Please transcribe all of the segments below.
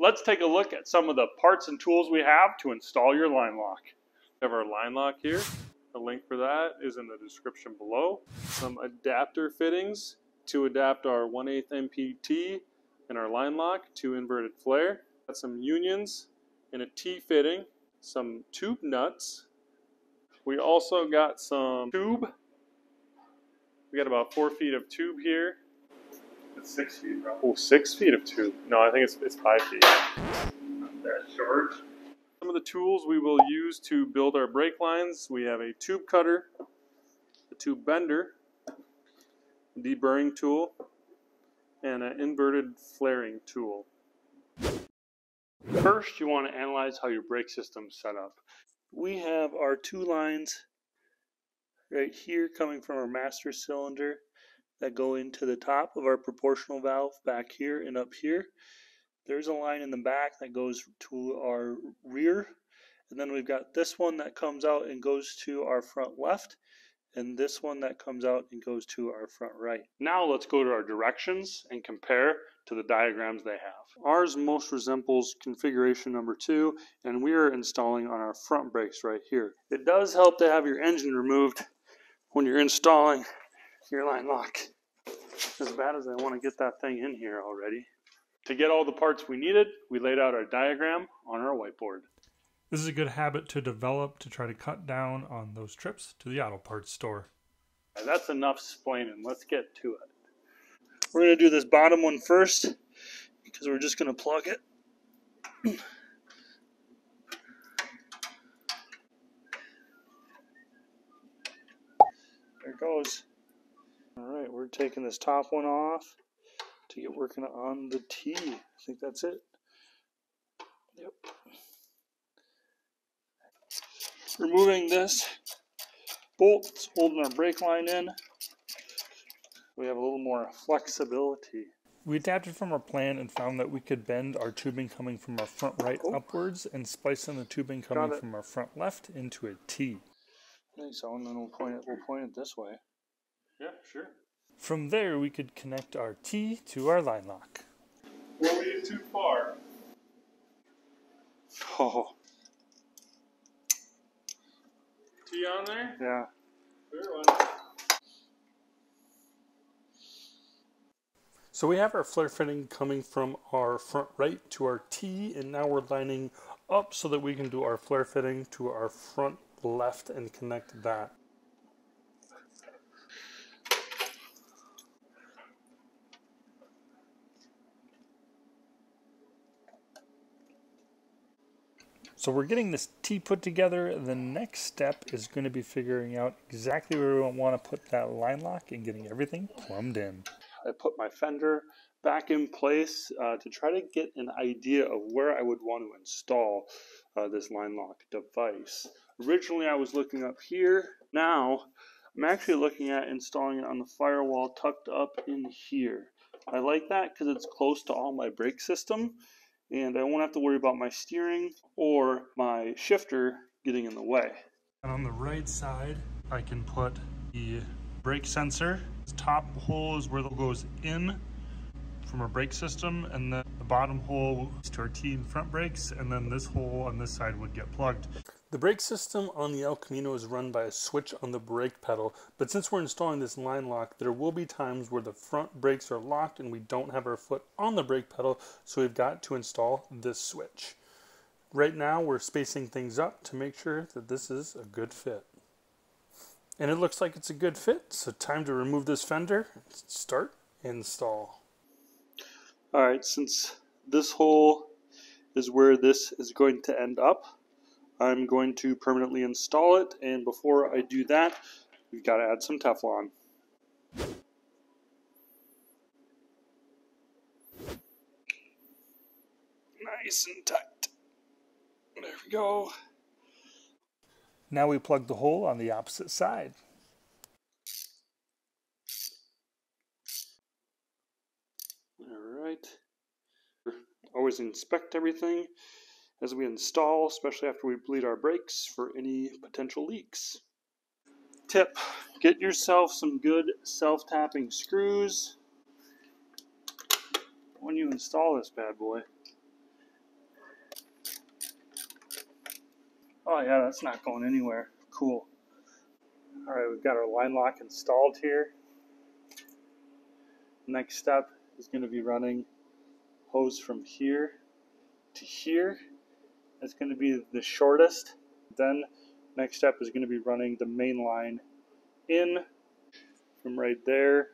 let's take a look at some of the parts and tools we have to install your line lock. We have our line lock here. The link for that is in the description below. Some adapter fittings to adapt our 1/8 MPT and our line lock to inverted flare. Got some unions and a T fitting, some tube nuts. We also got some tube. We got about 4 feet of tube here. It's 6 feet, bro. Oh, 6 feet of tube. No, I think it's 5 feet. That's short. Some of the tools we will use to build our brake lines. We have a tube cutter, a tube bender, a deburring tool, and an inverted flaring tool. First, you want to analyze how your brake system's set up. We have our 2 lines right here coming from our master cylinder that go into the top of our proportional valve back here and up here. There's a line in the back that goes to our rear, and then we've got this one that comes out and goes to our front left, and this one that comes out and goes to our front right. Now let's go to our directions and compare to the diagrams they have. Ours most resembles configuration number 2, and we are installing on our front brakes right here. It does help to have your engine removed when you're installing your line lock. As bad as I want to get that thing in here already. To get all the parts we needed, we laid out our diagram on our whiteboard. This is a good habit to develop to try to cut down on those trips to the auto parts store. That's enough explaining. Let's get to it. We're going to do this bottom one first because we're just going to plug it. There it goes. Alright, we're taking this top one off to get working on the T. I think that's it. Yep. Removing this bolt that's holding our brake line in. We have a little more flexibility. We adapted from our plan and found that we could bend our tubing coming from our front right upwards and splice in the tubing coming from our front left into a T. Nice, and then we'll point it this way. Yeah, sure. From there, we could connect our T to our line lock. Were we too far? Oh. T on there? Yeah. Sure, why not? So we have our flare fitting coming from our front right to our T, and now we're lining up so that we can do our flare fitting to our front left and connect that. So we're getting this T put together. The next step is going to be figuring out exactly where we want to put that line lock and getting everything plumbed in. I put my fender back in place to try to get an idea of where I would want to install this line lock device. Originally I was looking up here. Now I'm actually looking at installing it on the firewall tucked up in here. I like that because it's close to all my brake system, and I won't have to worry about my steering or my shifter getting in the way. And on the right side, I can put the brake sensor. The top hole is where it goes in from our brake system, and then the bottom hole is to our T and front brakes, and then this hole on this side would get plugged. The brake system on the El Camino is run by a switch on the brake pedal, but since we're installing this line lock, there will be times where the front brakes are locked and we don't have our foot on the brake pedal, so we've got to install this switch. Right now we're spacing things up to make sure that this is a good fit. And it looks like it's a good fit, so time to remove this fender, start install. Alright, since this hole is where this is going to end up, I'm going to permanently install it, and before I do that, we've got to add some Teflon. Nice and tight. There we go. Now we plug the hole on the opposite side. Alright. Always inspect everything as we install, especially after we bleed our brakes for any potential leaks. Tip, get yourself some good self-tapping screws when you install this bad boy. Oh yeah, that's not going anywhere. Cool. All right, we've got our line lock installed here. Next step is going to be running hose from here to here. That's going to be the shortest. Then next step is going to be running the main line in from right there,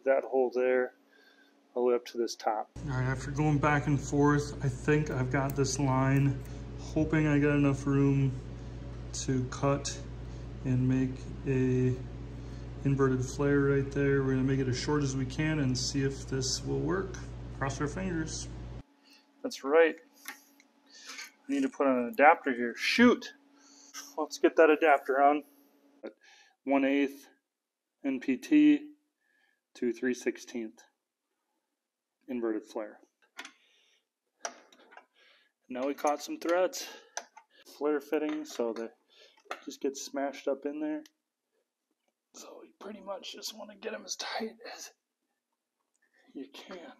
that hole there, all the way up to this top. All right, after going back and forth, I think I've got this line, hoping I got enough room to cut and make a inverted flare right there. We're gonna make it as short as we can and see if this will work. Cross our fingers. That's right. We need to put on an adapter here. Shoot! Let's get that adapter on. 1/8 NPT to 3/16 inverted flare. Now we caught some threads. Flare fitting so they just get smashed up in there. So we pretty much just want to get them as tight as you can.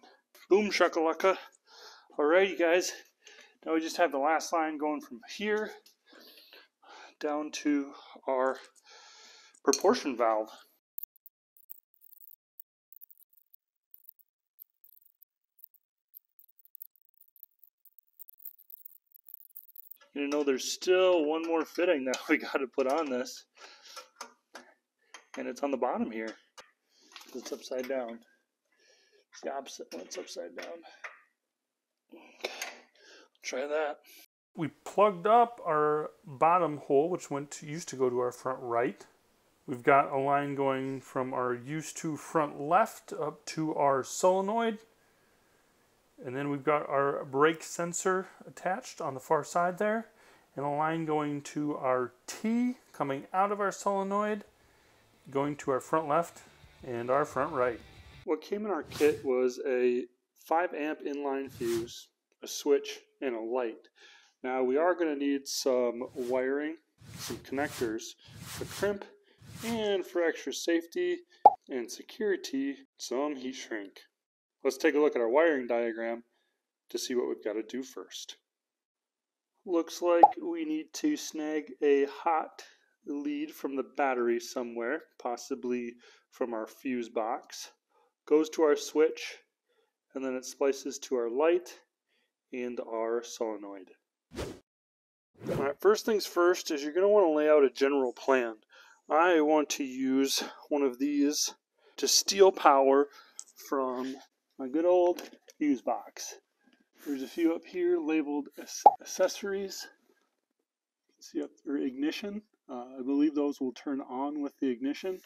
Boom shakalaka. Alright, you guys. Now we just have the last line going from here down to our proportion valve. You know, there's still one more fitting that we got to put on this, and it's on the bottom here. It's upside down. It's the opposite when it's upside down. Okay. Try that. We plugged up our bottom hole, which used to go to our front right. We've got a line going from our used to front left up to our solenoid. And then we've got our brake sensor attached on the far side there. And a line going to our T coming out of our solenoid, going to our front left and our front right. What came in our kit was a 5 amp inline fuse, a switch, and a light. Now we are going to need some wiring, some connectors for crimp, and for extra safety and security, some heat shrink. Let's take a look at our wiring diagram to see what we've got to do first. Looks like we need to snag a hot lead from the battery somewhere, possibly from our fuse box. Goes to our switch, and then it splices to our light and our solenoid. Alright, first things first is you're going to want to lay out a general plan. I want to use one of these to steal power from my good old fuse box. There's a few up here labeled accessories. You can see up there, ignition. I believe those will turn on with the ignition.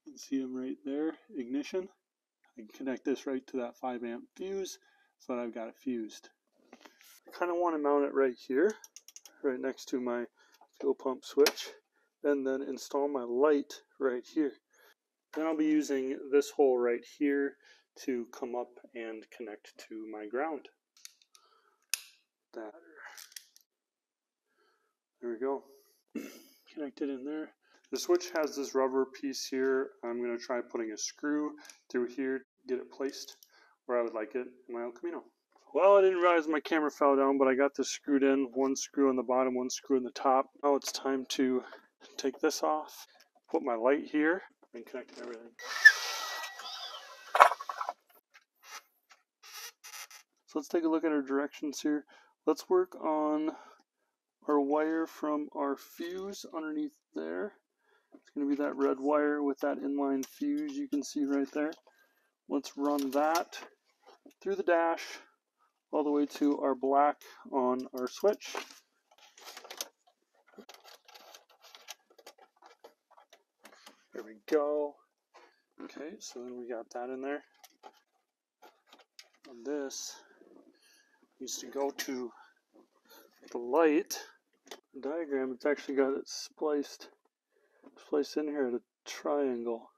You can see them right there, ignition. I can connect this right to that 5 amp fuse so that I've got it fused. I kind of want to mount it right here, right next to my fuel pump switch, and then install my light right here. Then I'll be using this hole right here to come up and connect to my ground. There we go. Connected in there. The switch has this rubber piece here. I'm going to try putting a screw through here, get it placed where I would like it in my El Camino. Well, I didn't realize my camera fell down, but I got this screwed in. One screw on the bottom, one screw on the top. Now it's time to take this off, put my light here, and connect everything. So let's take a look at our directions here. Let's work on our wire from our fuse underneath there. It's going to be that red wire with that inline fuse you can see right there. Let's run that through the dash all the way to our black on our switch. There we go. Okay, so then we got that in there. And this needs to go to the light. The diagram, it's actually got it spliced in here at a triangle.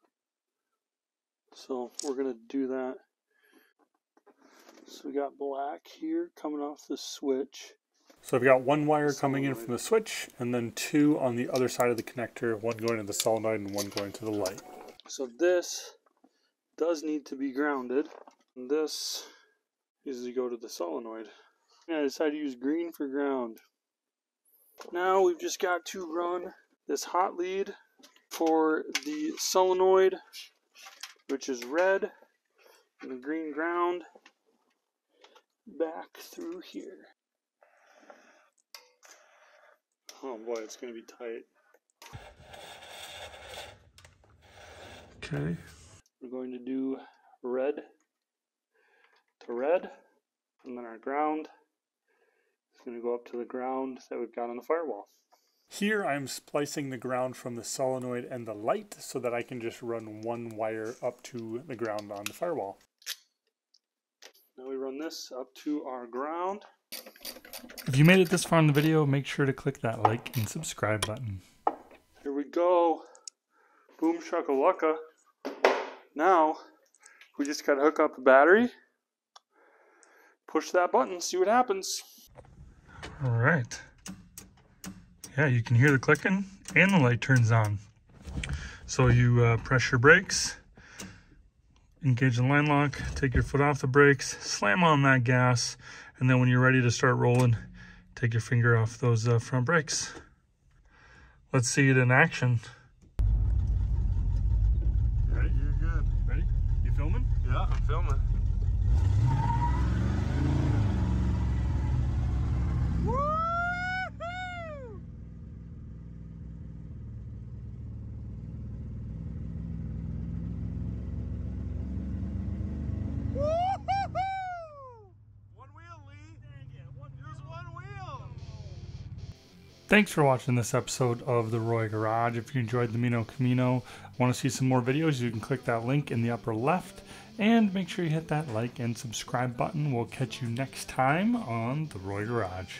So we're going to do that. So we got black here coming off the switch. So I've got one wire coming in from the switch and then two on the other side of the connector, one going to the solenoid and one going to the light. So this does need to be grounded. And this needs to go to the solenoid. I decided to use green for ground. Now we've just got to run this hot lead for the solenoid, which is red, and the green ground back through here. Oh boy, it's going to be tight. Okay. We're going to do red to red, and then our ground is going to go up to the ground that we've got on the firewall. Here I'm splicing the ground from the solenoid and the light so that I can just run one wire up to the ground on the firewall. Now we run this up to our ground. If you made it this far in the video, make sure to click that like and subscribe button. Here we go. Boom shakalaka. Now we just got to hook up the battery, push that button, see what happens. All right. Yeah, you can hear the clicking and the light turns on. So you press your brakes, engage the line lock, take your foot off the brakes, slam on that gas, and then when you're ready to start rolling, take your finger off those front brakes. Let's see it in action. Ready? You're good. Ready? You filming? Yeah, I'm filming. Thanks for watching this episode of The Roy Garage. If you enjoyed the Meano Camino, want to see some more videos, you can click that link in the upper left. And make sure you hit that like and subscribe button. We'll catch you next time on The Roy Garage.